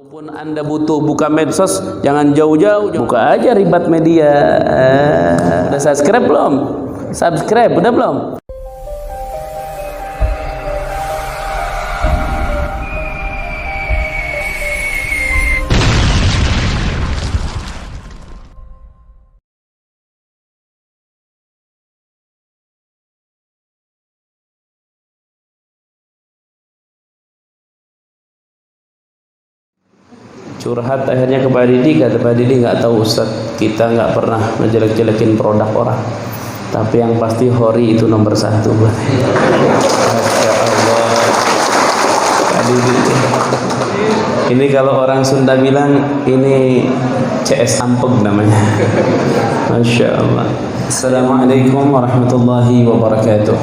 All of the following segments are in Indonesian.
Kalaupun Anda butuh buka medsos, jangan jauh-jauh, buka aja Ribat Media. Udah subscribe belum? Subscribe, udah belum? Curhat akhirnya ke Pak Didi, kata Pak Didi, nggak tahu Ustaz, kita nggak pernah ngejelek-jelekin produk orang, tapi yang pasti Hori itu nomor satu. Masya Allah, Pak Didi ini kalau orang Sunda bilang ini CS Ampeg namanya. Masya Allah. Assalamualaikum warahmatullahi wabarakatuh.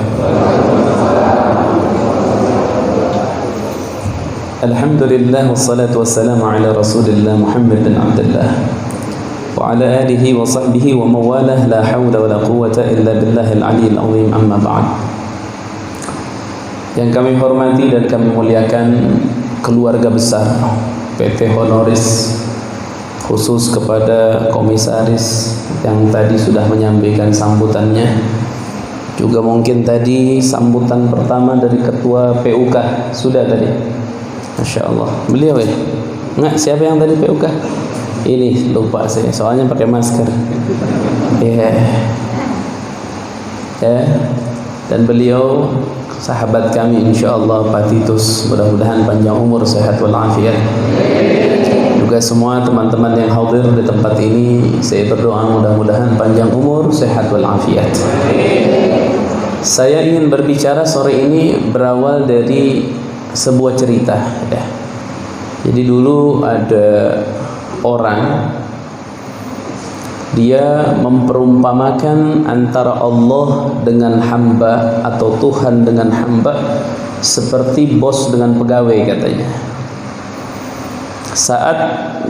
Alhamdulillah wassalatu wassalamu ala Rasulillah Muhammad bin Abdullah wa ala alihi wa sahbihi wa mawalah, la hawla wa la quwwata illa billahil aliyyil azim, amma ba'd. Yang kami hormati dan kami muliakan keluarga besar PT Honoris, khusus kepada komisaris yang tadi sudah menyampaikan sambutannya, juga mungkin tadi sambutan pertama dari ketua PUK sudah tadi. Masya Allah, beliau ya? Enggak, siapa yang tadi PUK? Ini lupa saya, soalnya pakai masker. Dan beliau sahabat kami, insya Allah, Pak Titus, mudah-mudahan panjang umur, sehat walafiat. Juga semua teman-teman yang hadir di tempat ini, saya berdoa mudah-mudahan panjang umur, sehat walafiat. Saya ingin berbicara sore ini berawal dari sebuah cerita ya. Jadi dulu ada orang, dia memperumpamakan antara Allah dengan hamba atau Tuhan dengan hamba seperti bos dengan pegawai katanya. Saat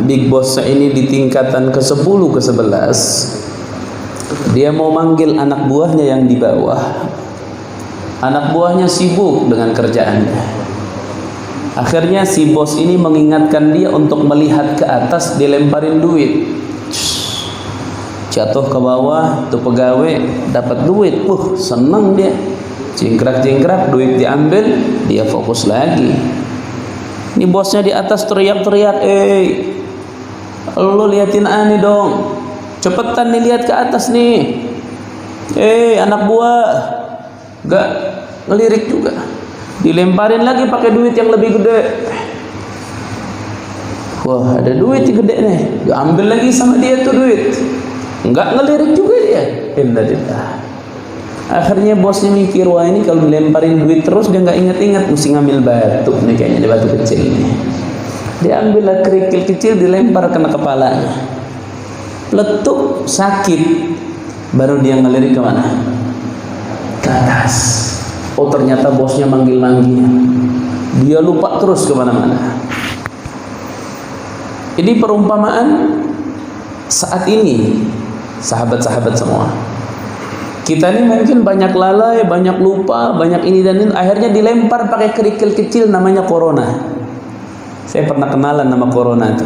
big boss ini di tingkatan ke-10 ke-11, dia mau manggil anak buahnya yang di bawah. Anak buahnya sibuk dengan kerjaannya. Akhirnya si bos ini mengingatkan dia untuk melihat ke atas, dilemparin duit. Jatuh ke bawah, tuh pegawai dapat duit. Senang dia. Cingkrak-cingkrak, duit diambil, dia fokus lagi. Ini bosnya di atas teriak-teriak, lu liatin ani dong. Cepetan nih, lihat ke atas nih. Anak buah. Gak ngelirik juga. Dilemparin lagi pakai duit yang lebih gede. Wah, ada duit yang gede nih, diambil lagi sama dia tuh duit. Enggak ngelirik juga dia. Innalillah. Akhirnya bosnya mikir, wah ini kalau dilemparin duit terus dia nggak ingat-ingat, mesti ngambil batu nih, kayaknya di batu kecil nih. Diambil lah kerikil kecil, dilempar kena kepalanya. Letuk, sakit. Baru dia ngelirik kemana? Ke atas. Oh, ternyata bosnya manggil-manggil. Dia lupa terus kemana-mana. Ini perumpamaan saat ini, sahabat-sahabat semua. Kita ini mungkin banyak lalai, banyak lupa, banyak ini dan ini. Akhirnya dilempar pakai kerikil kecil namanya corona. Saya pernah kenalan nama corona itu.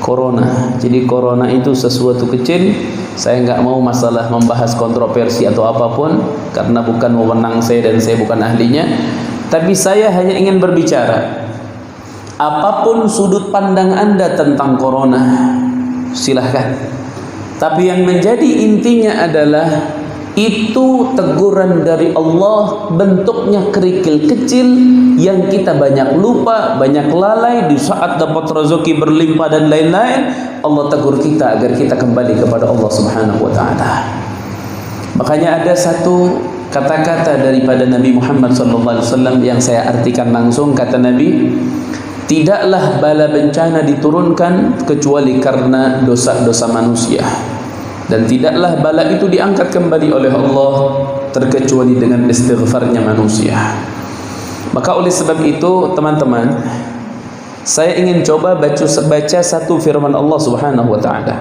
Corona. Jadi corona itu sesuatu kecil. Saya nggak mau masalah membahas kontroversi atau apapun, karena bukan wewenang saya dan saya bukan ahlinya. Tapi saya hanya ingin berbicara, apapun sudut pandang Anda tentang corona, silahkan. Tapi yang menjadi intinya adalah itu teguran dari Allah, bentuknya kerikil kecil yang kita banyak lupa, banyak lalai. Di saat dapat rezeki berlimpah dan lain-lain, Allah tegur kita agar kita kembali kepada Allah Subhanahu wa ta'ala. Makanya ada satu kata-kata daripada Nabi Muhammad SAW yang saya artikan langsung. Kata Nabi, tidaklah bala bencana diturunkan kecuali karena dosa-dosa manusia, dan tidaklah bala itu diangkat kembali oleh Allah terkecuali dengan istighfarnya manusia. Maka oleh sebab itu teman-teman, saya ingin coba baca satu firman Allah Subhanahu wa ta'ala.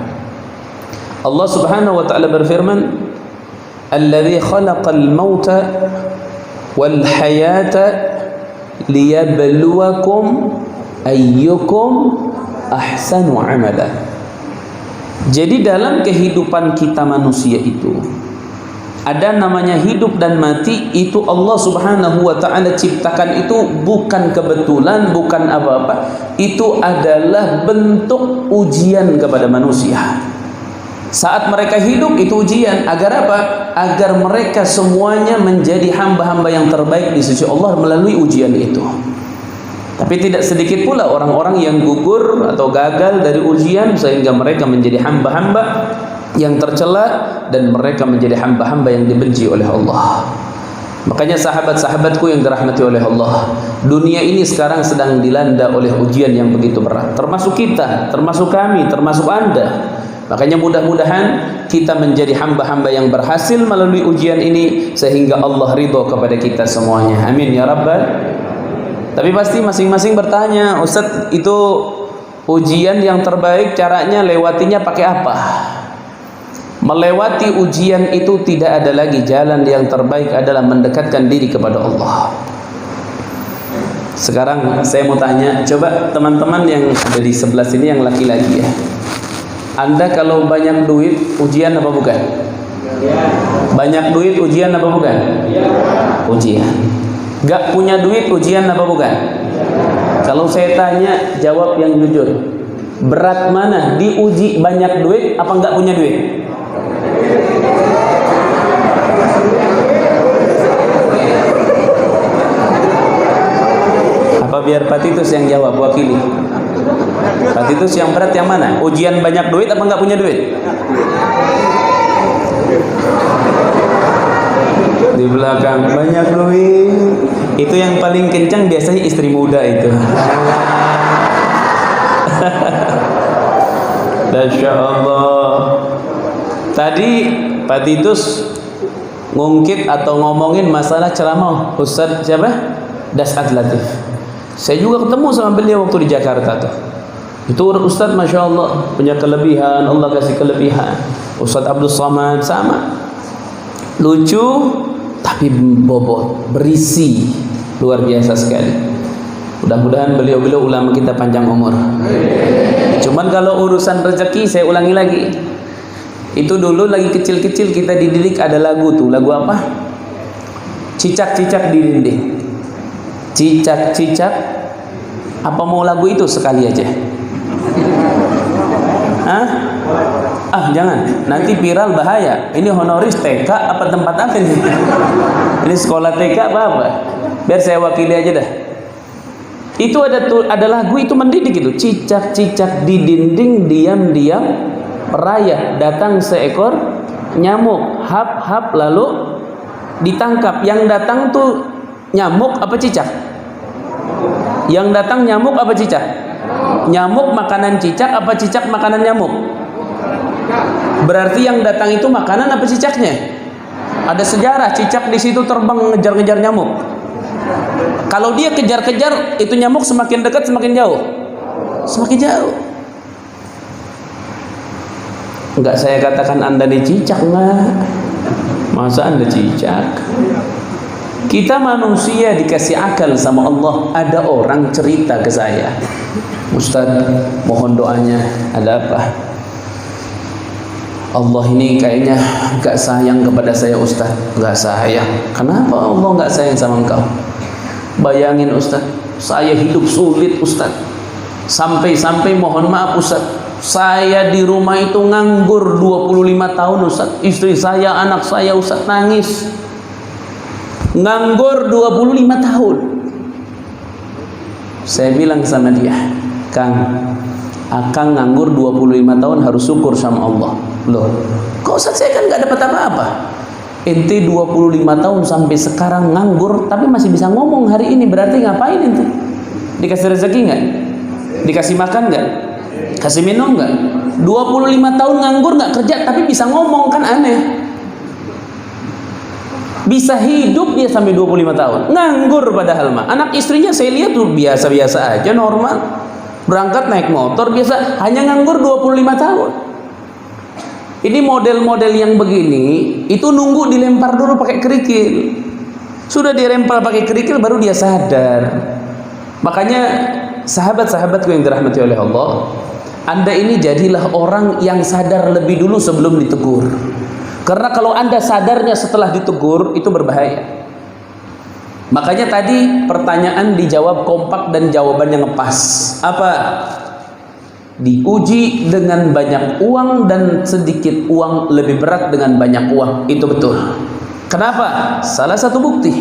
Allah Subhanahu wa ta'ala berfirman, "Alladzi khalaqal mauta wal hayata liyabluwakum ayyukum ahsanu amala. Jadi dalam kehidupan kita manusia itu ada namanya hidup dan mati. Itu Allah Subhanahu wa ta'ala ciptakan itu bukan kebetulan, bukan apa-apa. Itu adalah bentuk ujian kepada manusia. Saat mereka hidup itu ujian. Agar apa? Agar mereka semuanya menjadi hamba-hamba yang terbaik di sisi Allah melalui ujian itu. Tapi tidak sedikit pula orang-orang yang gugur atau gagal dari ujian sehingga mereka menjadi hamba-hamba yang tercela dan mereka menjadi hamba-hamba yang dibenci oleh Allah. Makanya sahabat-sahabatku yang dirahmati oleh Allah, dunia ini sekarang sedang dilanda oleh ujian yang begitu berat. Termasuk kita, termasuk kami, termasuk Anda. Makanya mudah-mudahan kita menjadi hamba-hamba yang berhasil melalui ujian ini sehingga Allah ridho kepada kita semuanya. Amin ya Rabbal. Tapi pasti masing-masing bertanya, Ustaz, itu ujian yang terbaik caranya lewatinya pakai apa? Melewati ujian itu tidak ada lagi jalan yang terbaik adalah mendekatkan diri kepada Allah. Sekarang saya mau tanya, coba teman-teman yang ada di sebelah sini yang laki-laki ya. Anda kalau banyak duit ujian apa bukan? Banyak duit ujian apa bukan? Ujian. Gak punya duit ujian apa bukan? Kalau saya tanya jawab yang jujur. Berat mana? Diuji banyak duit apa enggak punya duit? Apa biar Pak Titus yang jawab, wakili? Pak Titus yang berat yang mana? Ujian banyak duit apa enggak punya duit? Di belakang banyak duit. Itu yang paling kencang biasanya istri muda itu. Masya Allah. Tadi Pak Titus ngungkit atau ngomongin masalah ceramah Ustaz siapa? Das'ad Latif. Saya juga ketemu sama beliau waktu di Jakarta tuh. Itu Ustaz Masya Allah punya kelebihan, Allah kasih kelebihan. Ustaz Abdul Somad sama, lucu tapi bobot, berisi, luar biasa sekali. Mudah-mudahan beliau-beliau ulama kita panjang umur. Cuman kalau urusan rezeki saya ulangi lagi. Itu dulu lagi kecil-kecil kita dididik ada lagu tuh. Lagu apa? Cicak-cicak di dinding. Cicak-cicak. Apa mau lagu itu sekali aja? Hah? Ah jangan, nanti viral bahaya. Ini honoris TK apa tempat apa ini? Ini sekolah TK apa? Biar saya wakili aja dah. Itu ada lagu itu mendidik itu. Cicak-cicak di dinding diam-diam merayap, datang seekor nyamuk, hap-hap lalu ditangkap. Yang datang tuh nyamuk apa cicak? Yang datang nyamuk apa cicak? Nyamuk makanan cicak apa cicak makanan nyamuk? Berarti yang datang itu makanan apa cicaknya? Ada sejarah cicak di situ terbang ngejar-ngejar nyamuk. Kalau dia kejar-kejar itu nyamuk semakin dekat semakin jauh. Semakin jauh. Enggak saya katakan Anda di cicak enggak. Masa Anda cicak? Kita manusia dikasih akal sama Allah. Ada orang cerita ke saya, Ustaz mohon doanya, ada apa? Allah ini kayaknya gak sayang kepada saya Ustaz. Gak sayang. Kenapa Allah gak sayang sama engkau? Bayangin Ustaz, saya hidup sulit Ustaz. Sampai-sampai mohon maaf Ustaz, saya di rumah itu nganggur 25 tahun Ustaz. Istri saya, anak saya Ustaz nangis. Nganggur 25 tahun. Saya bilang sama dia, Kang, Akang nganggur 25 tahun harus syukur sama Allah. Loh, kok Ustaz saya kan gak dapat apa-apa. Ente 25 tahun sampai sekarang nganggur tapi masih bisa ngomong hari ini, berarti ngapain ente? Dikasih rezeki nggak? Dikasih makan nggak? Kasih minum nggak? 25 tahun nganggur nggak kerja tapi bisa ngomong, kan aneh. Bisa hidup dia sampai 25 tahun nganggur, padahal mah anak istrinya saya lihat tuh biasa-biasa aja, normal, berangkat naik motor biasa, hanya nganggur 25 tahun. Ini model-model yang begini itu nunggu dilempar dulu pakai kerikil. Sudah dirempar pakai kerikil baru dia sadar. Makanya sahabat-sahabatku yang dirahmati oleh Allah, Anda ini jadilah orang yang sadar lebih dulu sebelum ditegur. Karena kalau Anda sadarnya setelah ditegur, itu berbahaya. Makanya tadi pertanyaan dijawab kompak dan jawabannya ngepas. Apa? Diuji dengan banyak uang dan sedikit uang lebih berat dengan banyak uang. Itu betul. Kenapa? Salah satu bukti,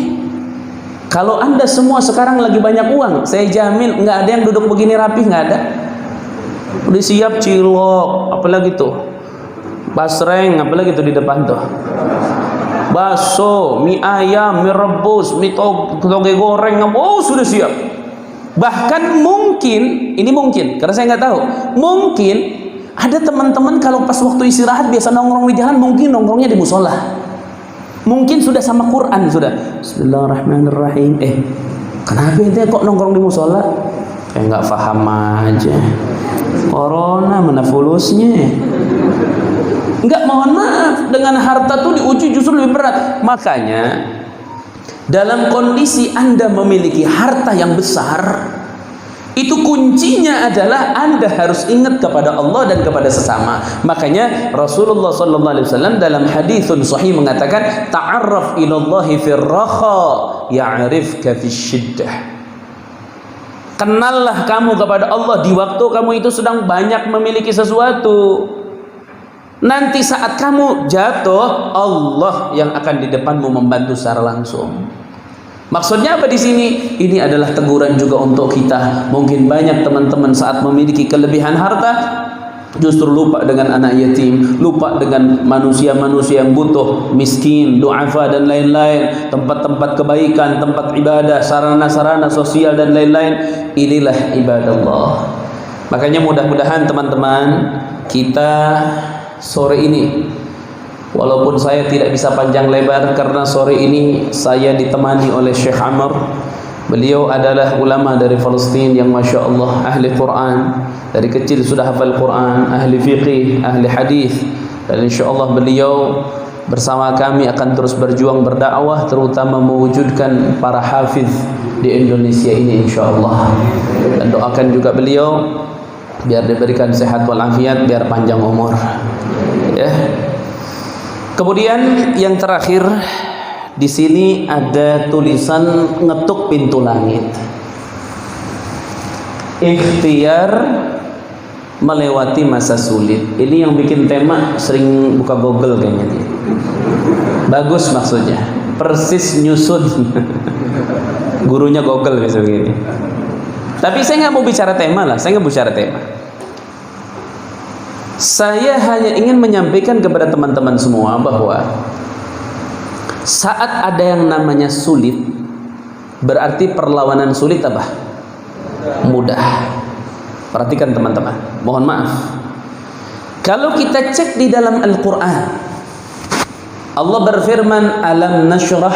kalau Anda semua sekarang lagi banyak uang, saya jamin nggak ada yang duduk begini rapih, nggak ada. Udah siap cilok, apalagi tuh basreng, apalagi tuh di depan tuh, bakso, mie ayam, mie rebus, mie toge goreng, oh sudah siap. Bahkan mungkin, ini mungkin, karena saya nggak tahu, mungkin ada teman-teman kalau pas waktu istirahat biasa nongkrong di jalan, mungkin nongkrongnya di musola, mungkin sudah sama Quran sudah. Bismillahirrahmanirrahim. Kenapa ente kok nongkrong di musola? Kayak nggak paham aja. Corona mana fulusnya? Enggak, mohon maaf, dengan harta tuh diuji justru lebih berat. Makanya dalam kondisi Anda memiliki harta yang besar, itu kuncinya adalah Anda harus ingat kepada Allah dan kepada sesama. Makanya Rasulullah SAW dalam haditsun sahih mengatakan, ta'arraf ilallahi fir raha ya'rifka fisyiddah. Kenallah kamu kepada Allah di waktu kamu itu sedang banyak memiliki sesuatu. Nanti saat kamu jatuh, Allah yang akan di depanmu membantu secara langsung. Maksudnya apa di sini? Ini adalah teguran juga untuk kita. Mungkin banyak teman-teman saat memiliki kelebihan harta justru lupa dengan anak yatim, lupa dengan manusia-manusia yang butuh, miskin, du'afa dan lain-lain, tempat-tempat kebaikan, tempat ibadah, sarana-sarana sosial dan lain-lain. Inilah ibadallah. Makanya mudah-mudahan teman-teman kita sore ini, walaupun saya tidak bisa panjang lebar karena sore ini saya ditemani oleh Syekh Amr. Beliau adalah ulama dari Palestina yang Masya Allah ahli Quran, dari kecil sudah hafal Quran, ahli fiqih, ahli hadis, dan insya Allah beliau bersama kami akan terus berjuang berdakwah, terutama mewujudkan para hafiz di Indonesia ini insya Allah. Dan doakan juga beliau biar diberikan sehat walafiat, biar panjang umur ya. Kemudian yang terakhir di sini ada tulisan ngetuk pintu langit. Ikhtiar melewati masa sulit. Ini yang bikin tema sering buka Google kayaknya dia. Bagus maksudnya. Persis nyusut. Gurunya Google misalnya ini. Tapi saya nggak mau bicara tema lah. Saya nggak bicara tema. Saya hanya ingin menyampaikan kepada teman-teman semua bahwa saat ada yang namanya sulit, berarti perlawanan sulit apa? Mudah. Perhatikan teman-teman, mohon maaf, kalau kita cek di dalam Al-Quran, Allah berfirman, alam nashrah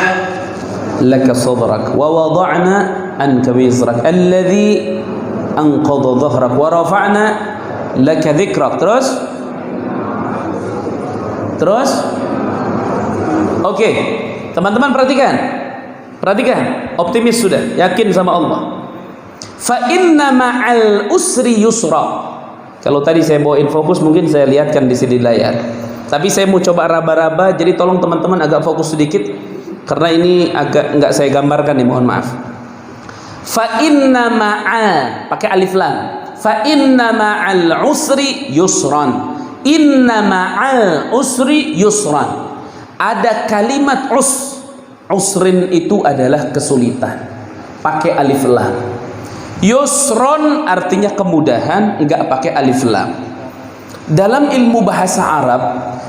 laka sadrak wa wada'na anka wizrak alladhi anqadha dhahrak wa rafa'na laka dhikrak. Terus oke, teman-teman perhatikan, optimis sudah, yakin sama Allah. Fa inna ma'al usri yusra. Kalau tadi saya bawain fokus, mungkin saya lihatkan di sini layar. Tapi saya mau coba raba-raba, jadi tolong teman-teman agak fokus sedikit, karena ini agak enggak saya gambarkan nih, mohon maaf. Fa inna ma'al, pakai alif lam. Fa inna ma'al usri yusran. Inna ma'al usri yusran. Ada kalimat usrin itu adalah kesulitan, pakai alif lam. Yusron artinya kemudahan, enggak pakai alif lam. Dalam ilmu bahasa Arab,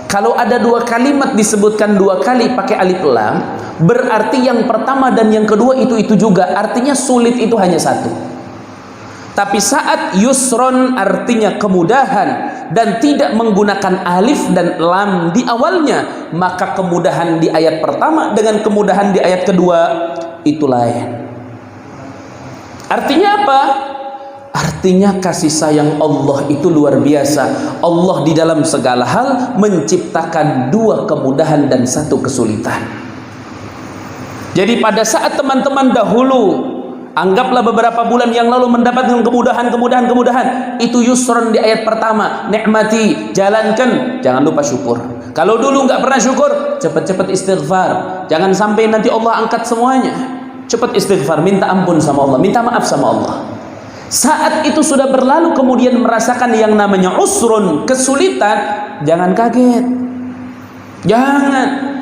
kalau ada dua kalimat disebutkan dua kali pakai alif lam, berarti yang pertama dan yang kedua itu juga, artinya sulit itu hanya satu. Tapi saat yusron artinya kemudahan dan tidak menggunakan alif dan lam di awalnya, maka kemudahan di ayat pertama dengan kemudahan di ayat kedua itu lain. Artinya apa? Artinya kasih sayang Allah itu luar biasa. Allah di dalam segala hal menciptakan dua kemudahan dan satu kesulitan. Jadi pada saat teman-teman dahulu Anggaplah beberapa bulan yang lalu mendapatkan kemudahan. Itu yusron di ayat pertama. Nikmati, jalankan, jangan lupa syukur. Kalau dulu nggak pernah syukur, cepat-cepat istighfar. Jangan sampai nanti Allah angkat semuanya. Cepat istighfar, minta ampun sama Allah, minta maaf sama Allah. Saat itu sudah berlalu, kemudian merasakan yang namanya usrun, kesulitan, jangan kaget. Jangan.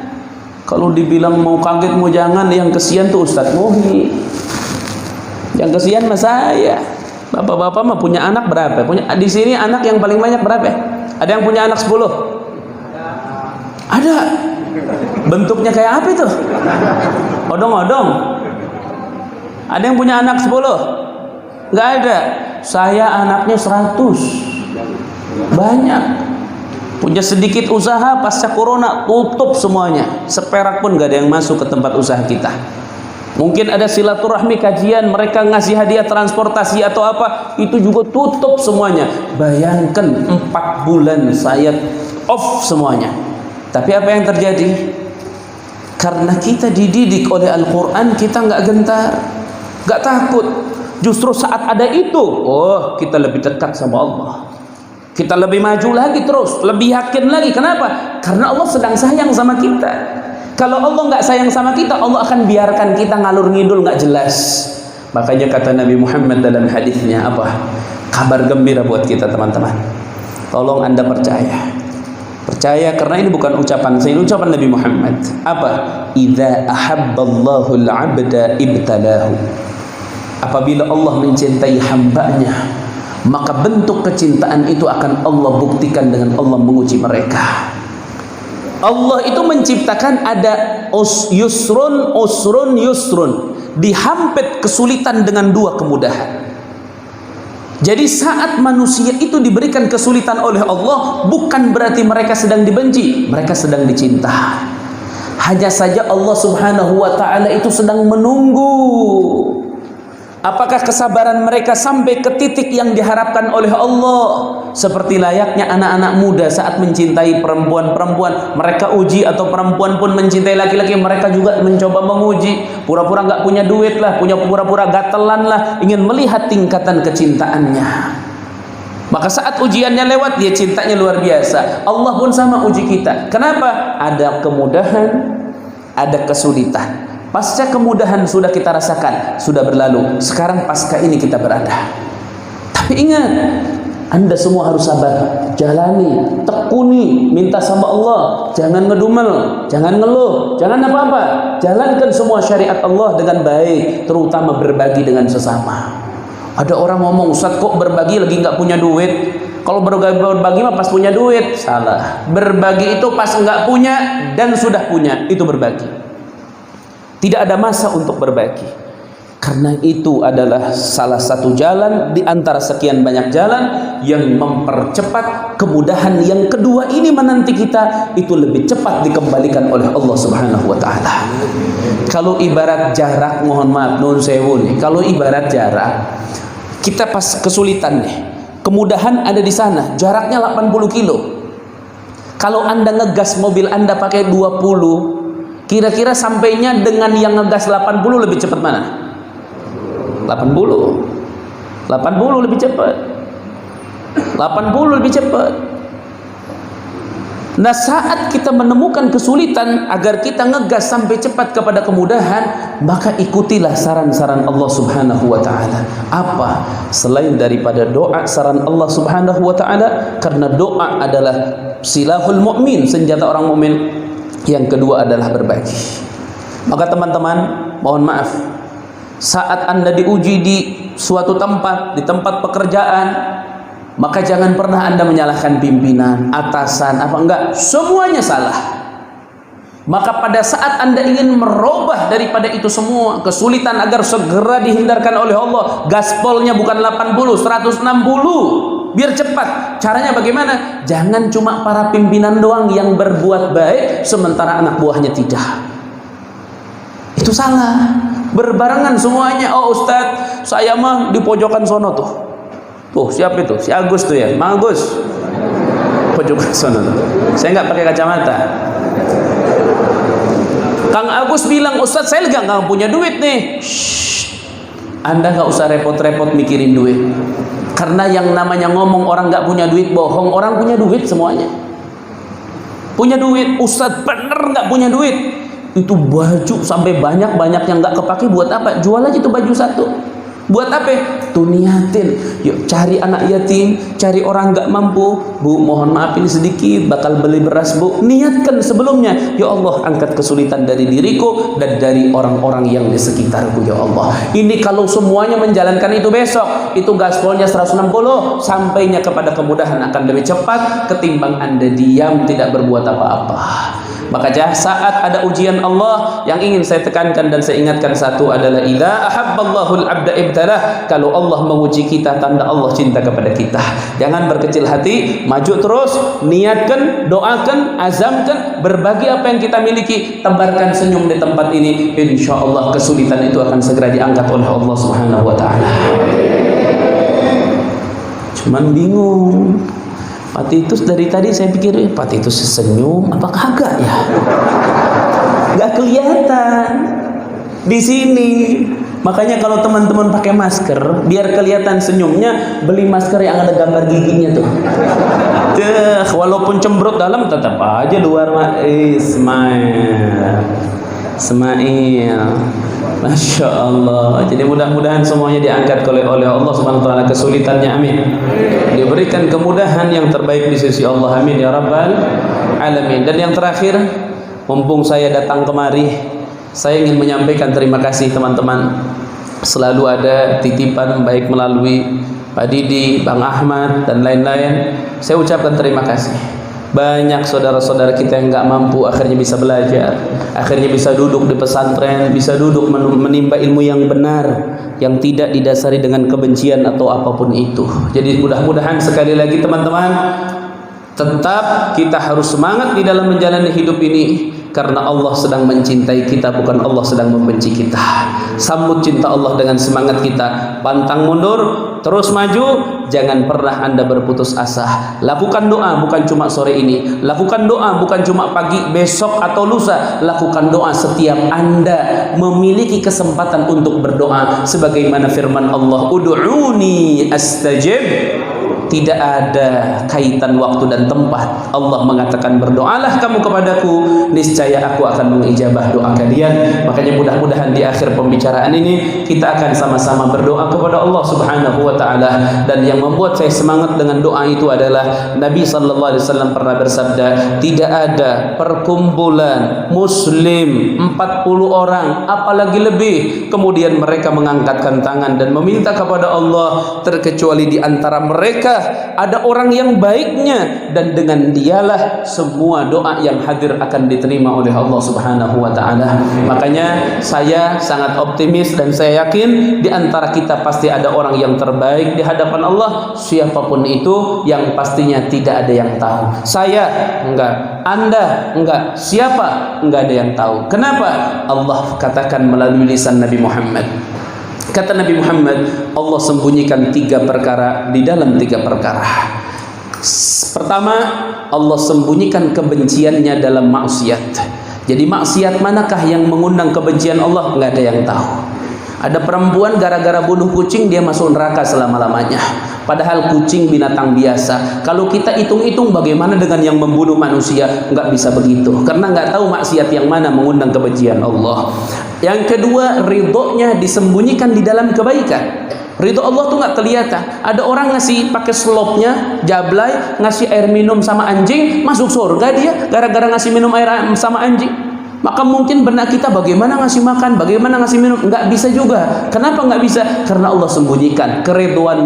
Kalau dibilang mau kaget mau jangan, yang kesian tuh Ustadz Muhi. Yang kesian mah saya. Bapak-bapak mah punya anak berapa? Punya di sini anak yang paling banyak berapa? Ada yang punya anak 10? Ada. Bentuknya kayak apa itu? Odong-odong. Ada yang punya anak 10? Nggak ada. Saya anaknya 100. Banyak. Punya sedikit usaha, pasca corona tutup semuanya. Seperak pun nggak ada yang masuk ke tempat usaha kita. Mungkin ada silaturahmi, kajian, mereka ngasih hadiah transportasi atau apa, itu juga tutup semuanya. Bayangkan 4 bulan saya off semuanya. Tapi apa yang terjadi? Karena kita dididik oleh Al-Quran, kita nggak gentar, nggak takut. Justru saat ada itu, oh kita lebih dekat sama Allah. Kita lebih maju lagi terus, lebih yakin lagi. Kenapa? Karena Allah sedang sayang sama kita. Kalau Allah nggak sayang sama kita, Allah akan biarkan kita ngalur ngidul nggak jelas. Makanya kata Nabi Muhammad dalam hadisnya apa? Kabar gembira buat kita teman-teman. Tolong Anda percaya. Percaya karena ini bukan ucapan saya, ini ucapan Nabi Muhammad. Apa? Idza ahabballahu al-'abda ibtalahu. Apabila Allah mencintai hambanya, maka bentuk kecintaan itu akan Allah buktikan dengan Allah menguji mereka. Allah itu menciptakan ada yusrun, dihampit kesulitan dengan 2 kemudahan. Jadi saat manusia itu diberikan kesulitan oleh Allah, bukan berarti mereka sedang dibenci, mereka sedang dicinta. Hanya saja Allah Subhanahu wa ta'ala itu sedang menunggu apakah kesabaran mereka sampai ke titik yang diharapkan oleh Allah. Seperti layaknya anak-anak muda saat mencintai perempuan-perempuan, mereka uji, atau perempuan pun mencintai laki-laki, mereka juga mencoba menguji. Pura-pura nggak punya duit lah, punya pura-pura gatelan lah, ingin melihat tingkatan kecintaannya. Maka saat ujiannya lewat, dia cintanya luar biasa. Allah pun sama uji kita. Kenapa? Ada kemudahan, ada kesulitan. Pasca kemudahan sudah kita rasakan, sudah berlalu. Sekarang pasca ini kita berada. Tapi ingat, Anda semua harus sabar. Jalani, tekuni, minta sama Allah. Jangan ngedumel, jangan ngeluh, jangan apa-apa. Jalankan semua syariat Allah dengan baik, terutama berbagi dengan sesama. Ada orang ngomong, Ustaz kok berbagi lagi nggak punya duit? Kalau berbagi mah pas punya duit. Salah. Berbagi itu pas nggak punya dan sudah punya, itu berbagi. Tidak ada masa untuk berbagi. Karena itu adalah salah satu jalan di antara sekian banyak jalan yang mempercepat kemudahan yang kedua ini menanti kita, itu lebih cepat dikembalikan oleh Allah Subhanahu wa ta'ala. Kalau ibarat jarak, mohon maaf nun sewu nih, kalau ibarat jarak, kita pas kesulitan nih, kemudahan ada di sana, jaraknya 80 kilo. Kalau Anda ngegas mobil Anda pakai 20, kira-kira sampainya dengan yang ngegas 80 lebih cepat mana? 80 lebih cepat. 80 lebih cepat. Nah, saat kita menemukan kesulitan agar kita ngegas sampai cepat kepada kemudahan, maka ikutilah saran-saran Allah Subhanahu wa ta'ala. Apa? Selain daripada doa, saran Allah Subhanahu wa ta'ala, karena doa adalah silahul mu'min, senjata orang mukmin. Yang kedua adalah berbagi. Maka teman-teman, mohon maaf, saat Anda diuji di suatu tempat, di tempat pekerjaan, maka jangan pernah Anda menyalahkan pimpinan, atasan, apa enggak, semuanya salah. Maka pada saat Anda ingin merubah daripada itu semua, kesulitan agar segera dihindarkan oleh Allah, gaspolnya bukan 80, 160, biar cepat. Caranya bagaimana? Jangan cuma para pimpinan doang yang berbuat baik, sementara anak buahnya tidak. Itu salah. Berbarengan semuanya. Oh Ustadz, saya mah di pojokan sono tuh. Tuh siapa itu? Si Agus tuh ya, Mang Agus. Pojokan sono tuh. Saya nggak pakai kacamata. Kang Agus bilang, Ustadz saya nggak punya duit nih. Shh. Anda nggak usah repot-repot mikirin duit. Karena yang namanya ngomong orang nggak punya duit bohong. Orang punya duit semuanya. Punya duit. Ustadz bener nggak punya duit. Itu baju sampai banyak-banyak yang nggak kepake buat apa? Jual aja itu baju satu. Buat apa? Tuh niatin. Yuk cari anak yatim, cari orang nggak mampu. Bu, mohon maaf ini sedikit, bakal beli beras bu. Niatkan sebelumnya. Ya Allah, angkat kesulitan dari diriku dan dari orang-orang yang di sekitarku. Ya Allah. Ini kalau semuanya menjalankan itu besok, itu gaspolnya 160, sampainya kepada kemudahan akan lebih cepat ketimbang Anda diam tidak berbuat apa-apa. Maka saat ada ujian Allah, yang ingin saya tekankan dan saya ingatkan satu adalah idza ahabballahul abda ibtalah. Kalau Allah menguji kita, tanda Allah cinta kepada kita. Jangan berkecil hati, maju terus, niatkan, doakan, azamkan, berbagi apa yang kita miliki, tebarkan senyum di tempat ini. Insya Allah kesulitan itu akan segera diangkat oleh Allah Subhanahu wa taala. Cuman bingung. Pak Titus dari tadi saya pikir Pak Titus senyum apa kagak ya? Gak kelihatan di sini. Makanya kalau teman-teman pakai masker biar kelihatan senyumnya, beli masker yang ada gambar giginya tuh. Walaupun cemberut dalam tetap aja luar smile. Masya Allah. Jadi mudah-mudahan semuanya diangkat oleh Allah Subhanahu wa taala kesulitannya, amin. Diberikan kemudahan yang terbaik di sisi Allah, amin ya rabbal alamin. Dan yang terakhir, mumpung saya datang kemari, saya ingin menyampaikan terima kasih teman-teman. Selalu ada titipan baik melalui Pak Didi, Bang Ahmad dan lain-lain. Saya ucapkan terima kasih. Banyak saudara-saudara kita yang nggak mampu akhirnya bisa belajar, akhirnya bisa duduk di pesantren, bisa duduk menimba ilmu yang benar, yang tidak didasari dengan kebencian atau apapun itu. Jadi mudah-mudahan sekali lagi teman-teman, tetap kita harus semangat di dalam menjalani hidup ini, karena Allah sedang mencintai kita, bukan Allah sedang membenci kita. Sambut cinta Allah dengan semangat kita, pantang mundur, terus maju, jangan pernah Anda berputus asa. Lakukan doa bukan cuma sore ini, lakukan doa bukan cuma pagi, besok atau lusa. Lakukan doa setiap Anda memiliki kesempatan untuk berdoa, sebagaimana firman Allah, ud'uni astajib. Tidak ada kaitan waktu dan tempat. Allah mengatakan berdoalah kamu kepadaku, niscaya aku akan mengijabah doa kalian. Makanya mudah-mudahan di akhir pembicaraan ini kita akan sama-sama berdoa kepada Allah Subhanahu wa taala. Dan yang membuat saya semangat dengan doa itu adalah Nabi sallallahu alaihi wasallam pernah bersabda, tidak ada perkumpulan muslim 40 orang apalagi lebih kemudian mereka mengangkatkan tangan dan meminta kepada Allah, terkecuali di antara mereka ada orang yang baiknya, dan dengan dialah semua doa yang hadir akan diterima oleh Allah Subhanahu wa taala. Makanya saya sangat optimis dan saya yakin di antara kita pasti ada orang yang terbaik di hadapan Allah, siapapun itu, yang pastinya tidak ada yang tahu. Saya enggak, Anda enggak, siapa enggak ada yang tahu. Kenapa? Allah katakan melalui lisan Nabi Muhammad. Kata Nabi Muhammad, Allah sembunyikan 3 perkara di dalam 3 perkara. Pertama, Allah sembunyikan kebenciannya dalam maksiat. Jadi maksiat manakah yang mengundang kebencian Allah? Nggak ada yang tahu. Ada perempuan gara-gara bunuh kucing dia masuk neraka selama-lamanya. Padahal kucing binatang biasa. Kalau kita hitung-hitung bagaimana dengan yang membunuh manusia? Nggak bisa begitu. Karena nggak tahu maksiat yang mana mengundang kebencian Allah. Yang kedua, ridhonya disembunyikan di dalam kebaikan. Ridho Allah tuh nggak kelihatan. Ada orang ngasih pakai slopnya, jablay, ngasih air minum sama anjing, masuk surga dia gara-gara ngasih minum air sama anjing. Maka mungkin benak kita bagaimana ngasih makan, bagaimana ngasih minum, nggak bisa juga. Kenapa nggak bisa? Karena Allah sembunyikan keridhaan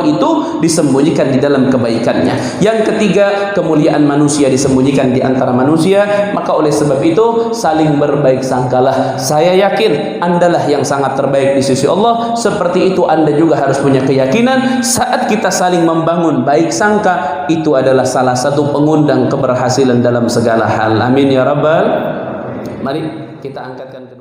itu disembunyikan di dalam kebaikannya. Yang ketiga, kemuliaan manusia disembunyikan di antara manusia. Maka oleh sebab itu saling berbaik sangkalah. Saya yakin Andalah yang sangat terbaik di sisi Allah. Seperti itu Anda juga harus punya keyakinan. Saat kita saling membangun baik sangka, itu adalah salah satu pengundang keberhasilan dalam segala hal. Amin ya rabbal. Mari kita angkatkan kedua.